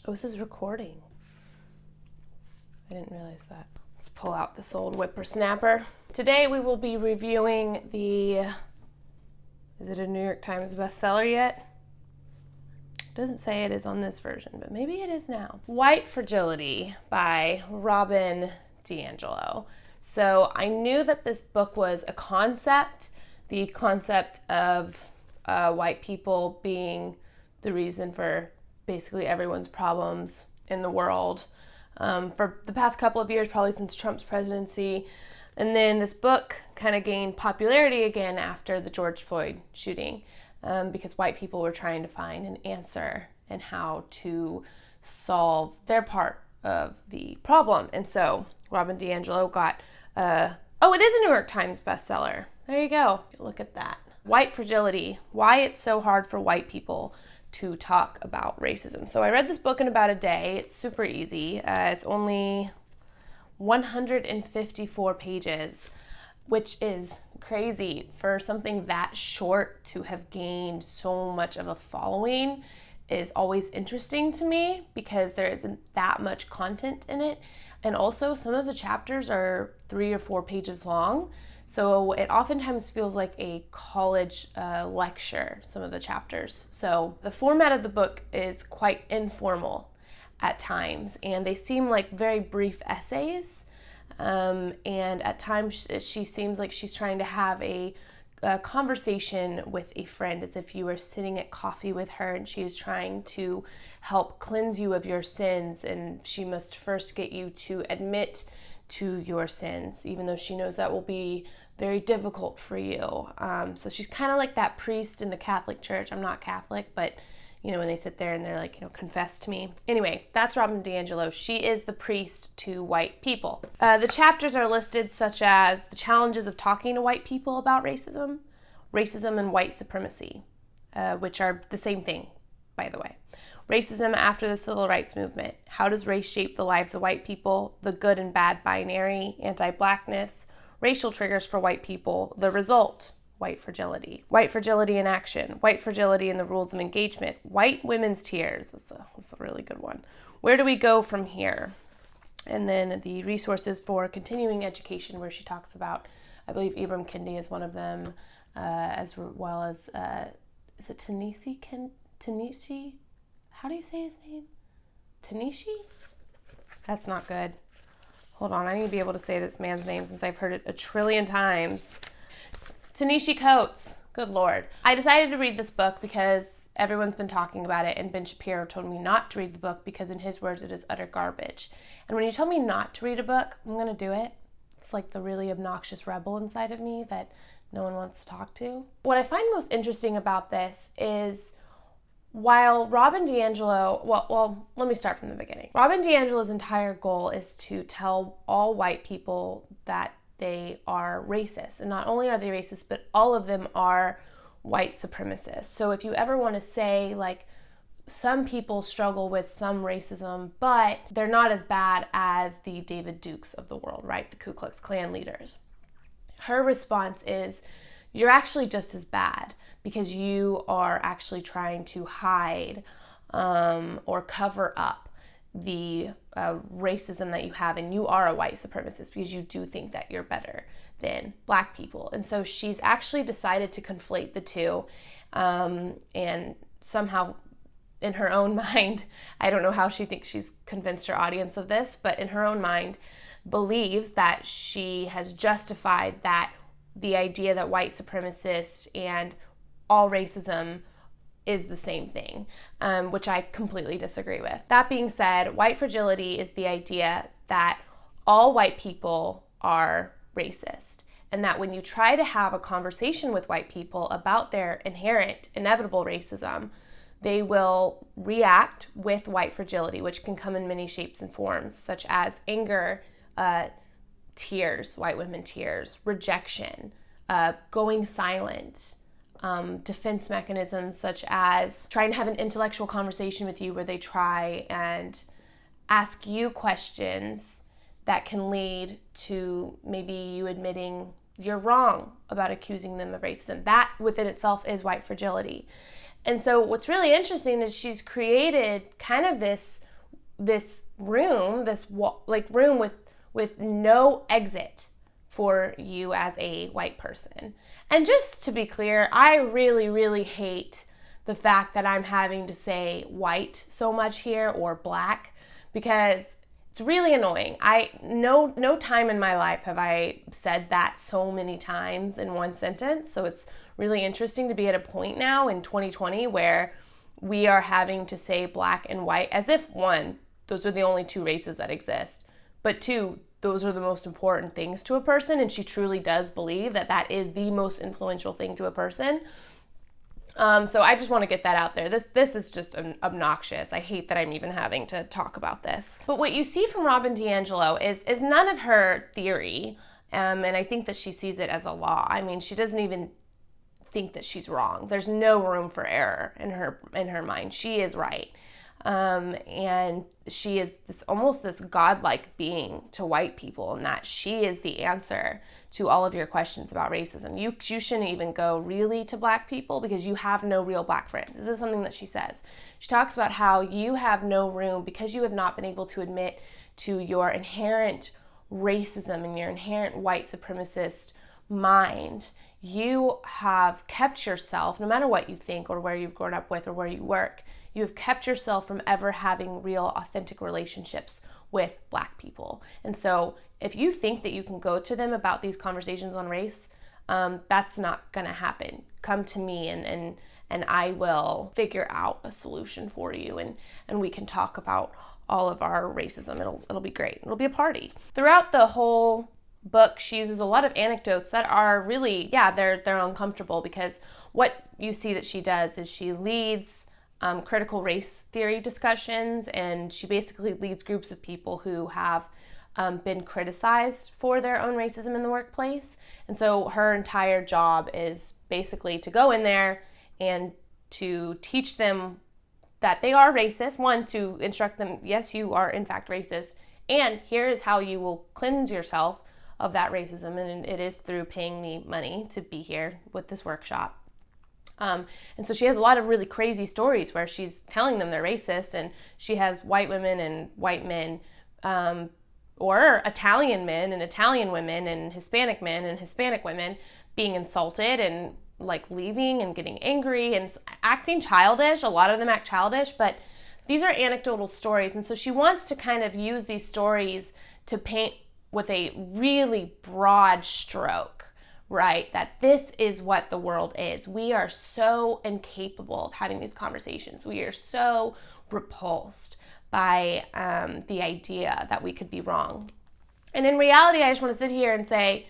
Oh, this is recording. I didn't realize that. Let's pull out this old whippersnapper. Today we will be reviewing is it a New York Times bestseller yet? It doesn't say it is on this version, but maybe it is now. White Fragility by Robin DiAngelo. So I knew that this book was a concept, the concept of white people being the reason for basically everyone's problems in the world for the past couple of years, probably since Trump's presidency. And then this book kind of gained popularity again after the George Floyd shooting because white people were trying to find an answer and how to solve their part of the problem. And so Robin DiAngelo got, it is a New York Times bestseller. There you go. Look at that. White Fragility, why it's so hard for white people to talk about racism. So I read this book in about a day. It's super easy. It's only 154 pages, which is crazy for something that short to have gained so much of a following. Is always interesting to me because there isn't that much content in it. And also some of the chapters are 3 or 4 pages long. So it oftentimes feels like a college lecture, some of the chapters. So the format of the book is quite informal at times, and they seem like very brief essays. And at times she seems like she's trying to have a conversation with a friend, as if you were sitting at coffee with her and she is trying to help cleanse you of your sins, and she must first get you to admit to your sins, even though she knows that will be very difficult for you. So she's kind of like that priest in the Catholic Church. I'm not Catholic, but when they sit there and they're like, confess to me. Anyway, that's Robin DiAngelo. She is the priest to white people. The chapters are listed such as the challenges of talking to white people about racism and white supremacy, which are the same thing, by the way. Racism after the Civil Rights Movement. How does race shape the lives of white people? The good and bad binary, anti-blackness, racial triggers for white people. The result, white fragility. White fragility in action. White fragility in the rules of engagement. White women's tears. That's a really good one. Where do we go from here? And then the resources for continuing education, where she talks about, I believe Ibram Kendi is one of them, as well as, is it Tanishi? How do you say his name? Tanishi? That's not good. Hold on, I need to be able to say this man's name since I've heard it a trillion times. Tanishi Coates. Good Lord. I decided to read this book because everyone's been talking about it, and Ben Shapiro told me not to read the book because, in his words, it is utter garbage. And when you tell me not to read a book, I'm going to do it. It's like the really obnoxious rebel inside of me that no one wants to talk to. What I find most interesting about this is, while Robin DiAngelo, well, let me start from the beginning. Robin DiAngelo's entire goal is to tell all white people that they are racist. And not only are they racist, but all of them are white supremacists. So if you ever want to say, like, some people struggle with some racism, but they're not as bad as the David Dukes of the world, right? The Ku Klux Klan leaders. Her response is, you're actually just as bad because you are actually trying to hide or cover up the racism that you have, and you are a white supremacist because you do think that you're better than black people. And so she's actually decided to conflate the two, and somehow in her own mind, I don't know how she thinks she's convinced her audience of this, but in her own mind believes that she has justified that the idea that white supremacists and all racism is the same thing, which I completely disagree with. That being said, white fragility is the idea that all white people are racist, and that when you try to have a conversation with white people about their inherent, inevitable racism, they will react with white fragility, which can come in many shapes and forms, such as anger, tears, white women tears, rejection, going silent, defense mechanisms such as trying to have an intellectual conversation with you where they try and ask you questions that can lead to maybe you admitting you're wrong about accusing them of racism. That within itself is white fragility. And so what's really interesting is she's created kind of this this room, room with no exit for you as a white person. And just to be clear, I really, really hate the fact that I'm having to say white so much here or black, because it's really annoying. No time in my life have I said that so many times in one sentence. So it's really interesting to be at a point now in 2020 where we are having to say black and white as if, one, those are the only two races that exist, but two, those are the most important things to a person, and she truly does believe that that is the most influential thing to a person. So I just want to get that out there. This is just obnoxious. I hate that I'm even having to talk about this. But what you see from Robin DiAngelo is none of her theory, and I think that she sees it as a law. I mean, she doesn't even think that she's wrong. There's no room for error in her mind. She is right. And she is almost this godlike being to white people, and that she is the answer to all of your questions about racism. You shouldn't even go really to black people because you have no real black friends. This is something that she says. She talks about how you have no room because you have not been able to admit to your inherent racism and your inherent white supremacist mind. You have kept yourself, no matter what you think or where you've grown up with or where you work, you have kept yourself from ever having real, authentic relationships with black people. And so if you think that you can go to them about these conversations on race, that's not gonna happen. Come to me and I will figure out a solution for you, and we can talk about all of our racism. It'll be great. It'll be a party. Throughout the whole book, she uses a lot of anecdotes that are really, they're uncomfortable, because what you see that she does is she leads critical race theory discussions, and she basically leads groups of people who have been criticized for their own racism in the workplace. And so her entire job is basically to go in there and to teach them that they are racist. One, to instruct them, yes, you are in fact racist, and here is how you will cleanse yourself of that racism, and it is through paying me money to be here with this workshop. And so she has a lot of really crazy stories where she's telling them they're racist, and she has white women and white men, or Italian men and Italian women and Hispanic men and Hispanic women being insulted and like leaving and getting angry and acting childish. A lot of them act childish, but these are anecdotal stories. And so she wants to kind of use these stories to paint with a really broad stroke, right? That this is what the world is. We are so incapable of having these conversations. We are so repulsed by the idea that we could be wrong. And in reality, I just want to sit here and say,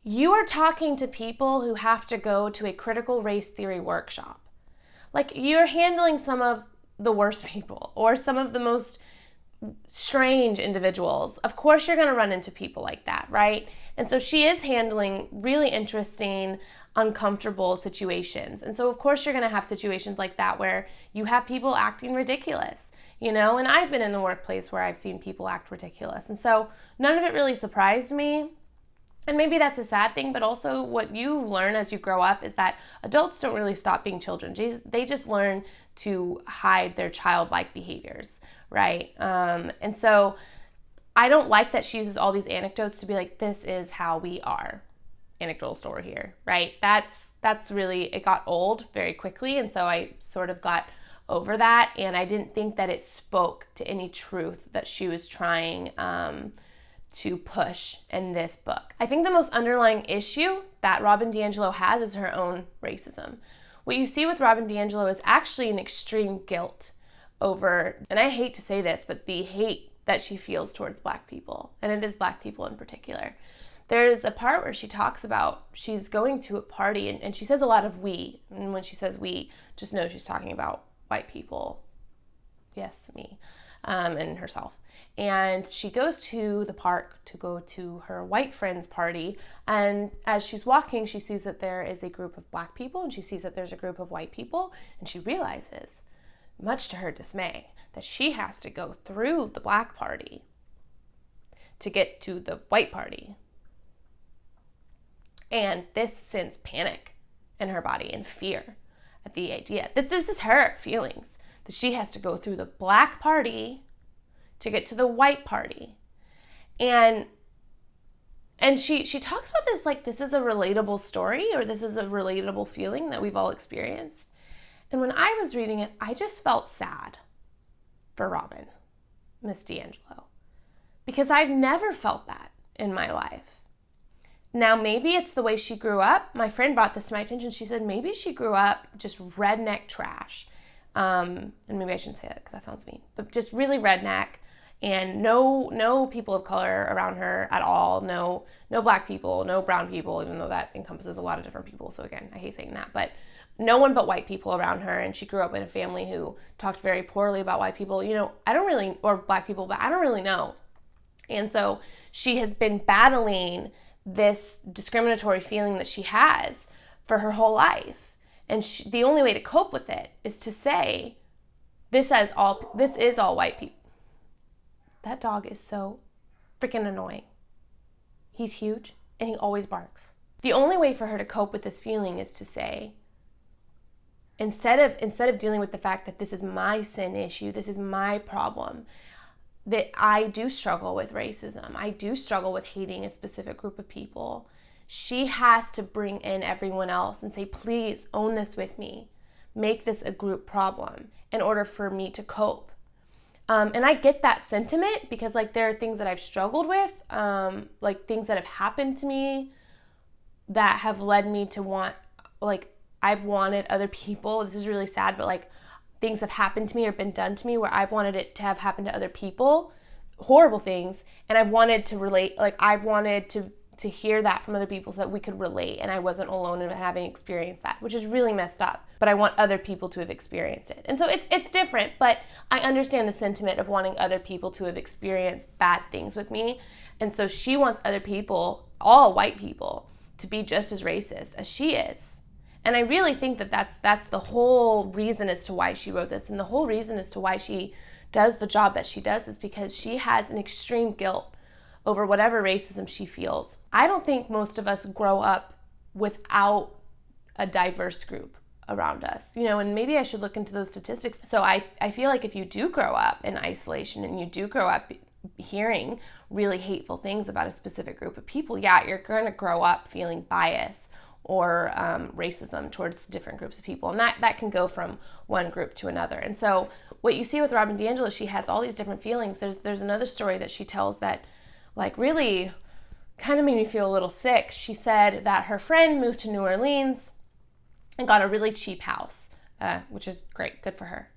you are talking to people who have to go to a critical race theory workshop. Like, you're handling some of the worst people or some of the most strange individuals. Of course you're going to run into people like that, right? And so she is handling really interesting, uncomfortable situations. And so of course you're going to have situations like that where you have people acting ridiculous, and I've been in the workplace where I've seen people act ridiculous. And so none of it really surprised me. And maybe that's a sad thing, but also what you learn as you grow up is that adults don't really stop being children. They just learn to hide their childlike behaviors, right? And so I don't like that she uses all these anecdotes to be like, this is how we are. Anecdotal story here, right? That's really, it got old very quickly, and so I sort of got over that, and I didn't think that it spoke to any truth that she was trying to push in this book. I think the most underlying issue that Robin DiAngelo has is her own racism. What you see with Robin DiAngelo is actually an extreme guilt over, and I hate to say this, but the hate that she feels towards Black people, and it is Black people in particular. There's a part where she talks about she's going to a party, and she says a lot of we, and when she says we, just know she's talking about white people. Yes, me, and herself. And she goes to the park to go to her white friend's party, and as she's walking, she sees that there is a group of Black people, and she sees that there's a group of white people, and she realizes, much to her dismay, that she has to go through the Black party to get to the white party. And this sends panic in her body and fear at the idea that this is her feelings, that she has to go through the Black party to get to the white party. And she talks about this like this is a relatable story, or this is a relatable feeling that we've all experienced. And when I was reading it, I just felt sad for Robin, Miss DiAngelo, because I've never felt that in my life. Now, maybe it's the way she grew up. My friend brought this to my attention. She said maybe she grew up just redneck trash. And maybe I shouldn't say that because that sounds mean, but just really redneck, and no people of color around her at all. No black people, no brown people, even though that encompasses a lot of different people. So again, I hate saying that, but no one but white people around her. And she grew up in a family who talked very poorly about white people, or black people, but I don't really know. And so she has been battling this discriminatory feeling that she has for her whole life. And the only way to cope with it is to say, this is all white people. That dog is so freaking annoying. He's huge and he always barks. The only way for her to cope with this feeling is to say, instead of dealing with the fact that this is my sin issue, this is my problem, that I do struggle with racism, I do struggle with hating a specific group of people, she has to bring in everyone else and say, please own this with me. Make this a group problem in order for me to cope. And I get that sentiment because like there are things that I've struggled with, like things that have happened to me that have led me to want, like I've wanted other people, this is really sad, but like things have happened to me or been done to me where I've wanted it to have happened to other people, horrible things, and I've wanted to relate, like I've wanted to hear that from other people so that we could relate and I wasn't alone in having experienced that, which is really messed up. But I want other people to have experienced it. And so it's different, but I understand the sentiment of wanting other people to have experienced bad things with me. And so she wants other people, all white people, to be just as racist as she is. And I really think that that's the whole reason as to why she wrote this, and the whole reason as to why she does the job that she does is because she has an extreme guilt over whatever racism she feels. I don't think most of us grow up without a diverse group around us, and maybe I should look into those statistics. So I feel like if you do grow up in isolation and you do grow up hearing really hateful things about a specific group of people, yeah, you're going to grow up feeling bias or racism towards different groups of people. And that can go from one group to another. And so what you see with Robin DiAngelo, she has all these different feelings. There's another story that she tells that like really kind of made me feel a little sick. She said that her friend moved to New Orleans and got a really cheap house, which is great, good for her.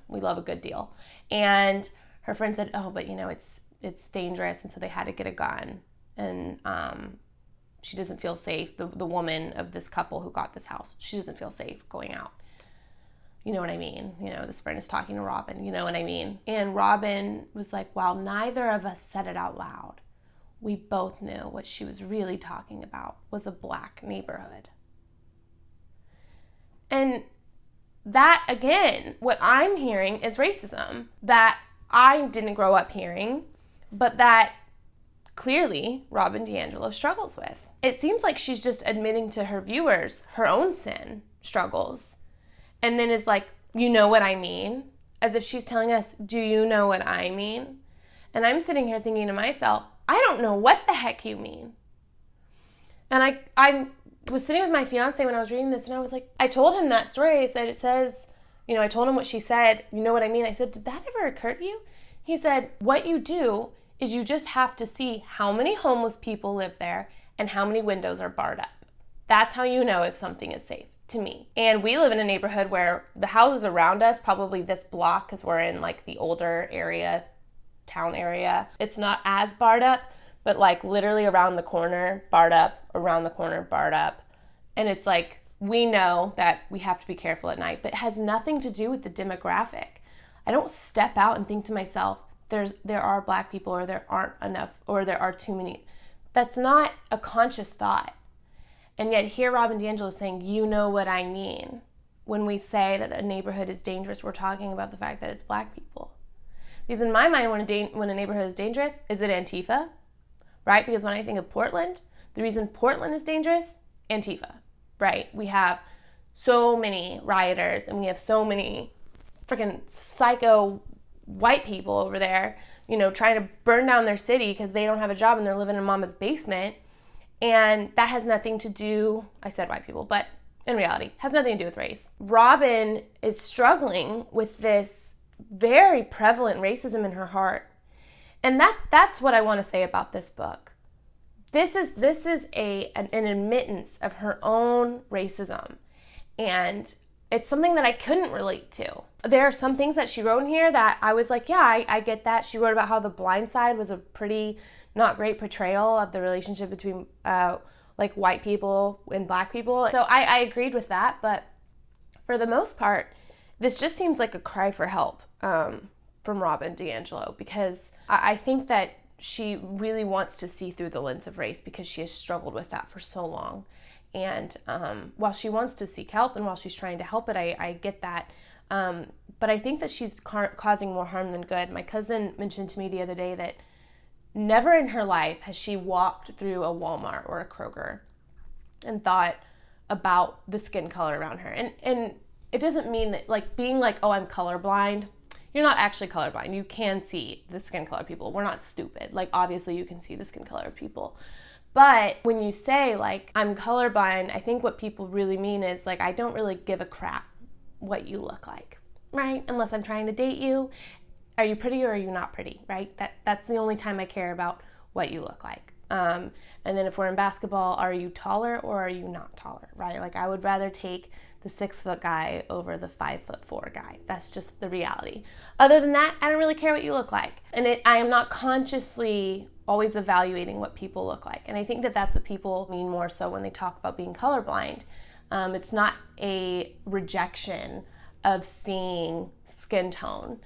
We love a good deal. And her friend said, oh, but it's dangerous. And so they had to get a gun. And she doesn't feel safe. The woman of this couple who got this house, she doesn't feel safe going out. You know what I mean? This friend is talking to Robin, you know what I mean? And Robin was like, while neither of us said it out loud, we both knew what she was really talking about was a black neighborhood. And that, again, what I'm hearing is racism that I didn't grow up hearing, but that clearly Robin DiAngelo struggles with. It seems like she's just admitting to her viewers her own sin struggles. And then is like, you know what I mean? As if she's telling us, do you know what I mean? And I'm sitting here thinking to myself, I don't know what the heck you mean. And I was sitting with my fiance when I was reading this, and I was like, I told him that story. I said, I told him what she said, you know what I mean? I said, did that ever occur to you? He said, what you do is you just have to see how many homeless people live there and how many windows are barred up. That's how you know if something is safe. To me. And we live in a neighborhood where the houses around us, probably this block, because we're in like the older area, town area, it's not as barred up, but like literally around the corner, barred up, around the corner, barred up. And it's like, we know that we have to be careful at night, but it has nothing to do with the demographic. I don't step out and think to myself, there are black people, or there aren't enough, or there are too many. That's not a conscious thought. And yet here Robin DiAngelo is saying, you know what I mean. When we say that a neighborhood is dangerous, we're talking about the fact that it's black people. Because in my mind, when a neighborhood is dangerous, is it Antifa? Right? Because when I think of Portland, the reason Portland is dangerous, Antifa, right? We have so many rioters and we have so many freaking psycho white people over there, trying to burn down their city because they don't have a job and they're living in mama's basement. And that has nothing to do, I said white people, but in reality, has nothing to do with race. Robin is struggling with this very prevalent racism in her heart. And that's what I want to say about this book. This is an admittance of her own racism. And it's something that I couldn't relate to. There are some things that she wrote in here that I was like, yeah, I get that. She wrote about how The Blind Side was a pretty not great portrayal of the relationship between white people and black people. So I agreed with that, but for the most part, this just seems like a cry for help from Robin DiAngelo, because I think that she really wants to see through the lens of race because she has struggled with that for so long. And while she wants to seek help and while she's trying to help it, I get that. But I think that she's causing more harm than good. My cousin mentioned to me the other day that never in her life has she walked through a Walmart or a Kroger and thought about the skin color around her. And it doesn't mean that being oh, I'm colorblind. You're not actually colorblind. You can see the skin color of people. We're not stupid. Obviously you can see the skin color of people. But when you say I'm colorblind, I think what people really mean is I don't really give a crap what you look like, right? Unless I'm trying to date you. Are you pretty or are you not pretty, right? That's the only time I care about what you look like. And then if we're in basketball, are you taller or are you not taller, right? I would rather take the 6-foot guy over the 5'4" guy. That's just the reality. Other than that, I don't really care what you look like. And I am not consciously always evaluating what people look like. And I think that that's what people mean more so when they talk about being colorblind. It's not a rejection of seeing skin tone.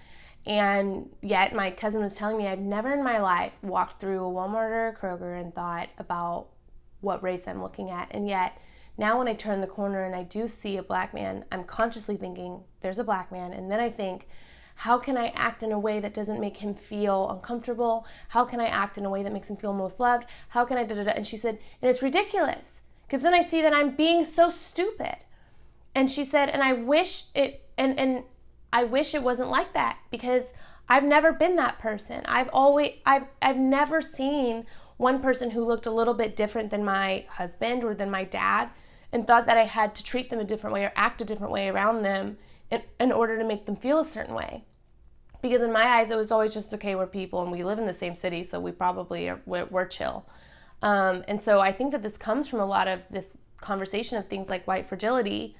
And yet my cousin was telling me I've never in my life walked through a Walmart or a Kroger and thought about what race I'm looking at. And yet now when I turn the corner and I do see a black man, I'm consciously thinking there's a black man. And then I think, how can I act in a way that doesn't make him feel uncomfortable? How can I act in a way that makes him feel most loved? How can I da-da-da? And she said, and it's ridiculous because then I see that I'm being so stupid. And she said, and I wish it, and I wish it wasn't like that because I've never been that person. I've never seen one person who looked a little bit different than my husband or than my dad and thought that I had to treat them a different way or act a different way around them in order to make them feel a certain way. Because in my eyes, it was always just, okay, we're people and we live in the same city, so we probably we're chill. And so I think that this comes from a lot of this conversation of things like white fragility.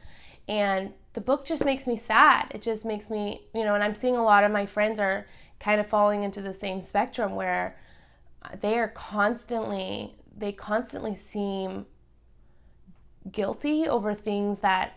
And the book just makes me sad. It just makes me, and I'm seeing a lot of my friends are kind of falling into the same spectrum where they constantly seem guilty over things that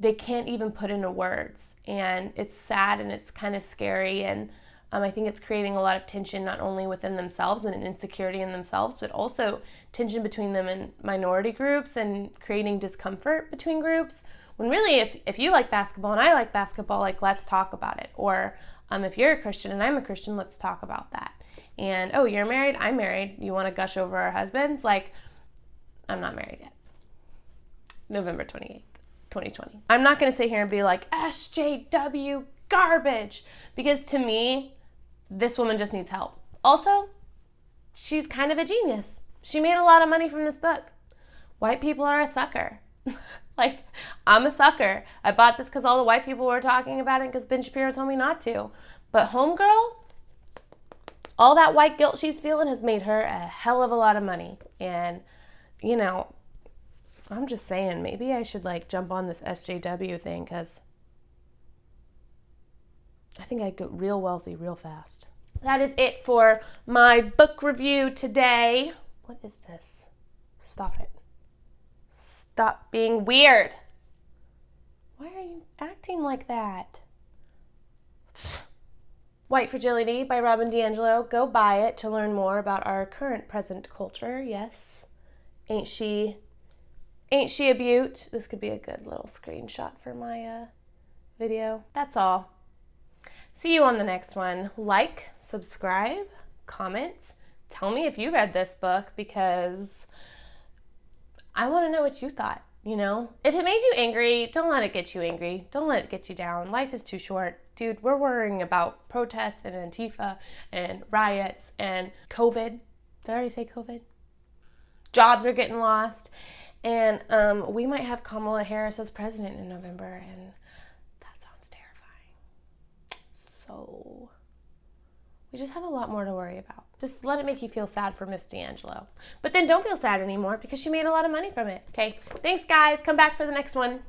they can't even put into words. And it's sad and it's kind of scary. And I think it's creating a lot of tension, not only within themselves and an insecurity in themselves, but also tension between them and minority groups and creating discomfort between groups. When really, if you like basketball and I like basketball, let's talk about it. Or if you're a Christian and I'm a Christian, let's talk about that. And, oh, you're married, I'm married. You want to gush over our husbands? I'm not married yet. November 28th, 2020. I'm not going to sit here and be like, SJW garbage. Because to me, this woman just needs help. Also, she's kind of a genius. She made a lot of money from this book. White people are a sucker. I'm a sucker. I bought this because all the white people were talking about it because Ben Shapiro told me not to. But homegirl, all that white guilt she's feeling has made her a hell of a lot of money. And, I'm just saying, maybe I should jump on this SJW thing because I think I'd get real wealthy real fast. That is it for my book review today. What is this? Stop it. Stop being weird. Why are you acting like that? White Fragility by Robin DiAngelo. Go buy it to learn more about our current present culture. Yes. Ain't she a beaut? This could be a good little screenshot for my video. That's all. See you on the next one. Like, subscribe, comment. Tell me if you read this book because I want to know what you thought, If it made you angry, don't let it get you angry. Don't let it get you down. Life is too short. dude, we're worrying about protests and Antifa and riots and COVID. Did I already say COVID? Jobs are getting lost. And we might have Kamala Harris as president in November, and that sounds terrifying. So we just have a lot more to worry about. Just let it make you feel sad for Miss DiAngelo. But then don't feel sad anymore because she made a lot of money from it. Okay, thanks guys. Come back for the next one.